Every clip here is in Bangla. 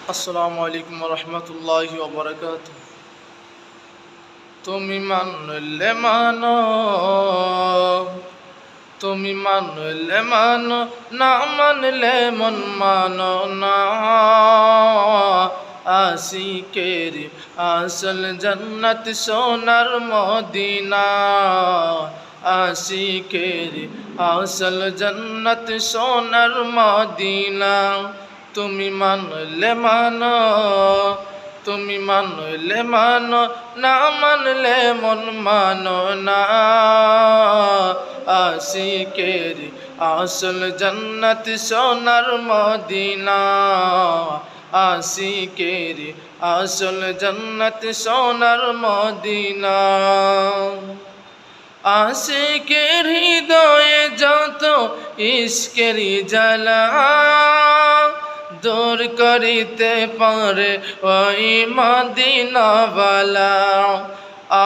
আসসালামু আলাইকুম রহমতুল্লাহি ওয়া বারাকাতুহু। তুমি মানলে মানো, তুমি মানলে মানো, না মানলে মন মানো না। আশিকের আসল জান্নাত সোনার মদিনা, আশিকের আসল জান্নাত সোনার মদিনা। তুমি মানলে মানো, তুমি মানলে মানো, না মানলে মন মানো না। আশিকের আসল জান্নাত সোনার মদিনা, আশিকের আসল জান্নাত সোনার মদিনা। আশিকের হৃদয়ে যত ইশকের জ্বালা, দূর করিতে পারে ওই মদিনাওয়ালা।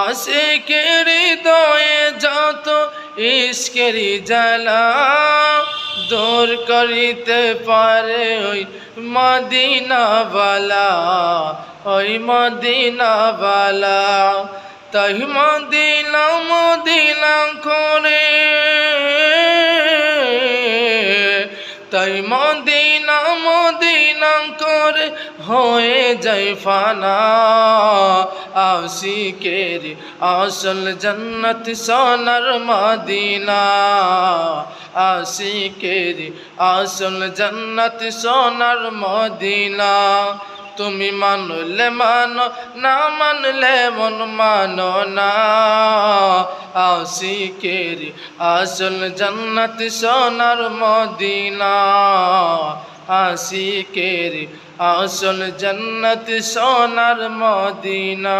আশিকের হৃদয়ে যত ইশকের জ্বালা, দূর করিতে পারে ওই মদিনাওয়ালা, ওই মদিনাওয়ালা। তাই মদিনা মদিনা করে, তাই মদিনা মদিনা করে হয়ে যায় ফানা। আশিকের আসল জান্নাত সোনার মদিনা, আশিকের আসল জান্নাত সোনার মদিনা। তুমি মানলে মানো, না মানলে মন মানো না। আশিকের আসল জান্নাত সোনার মদিনা, আশিকের আসল জান্নাত সোনার মদিনা।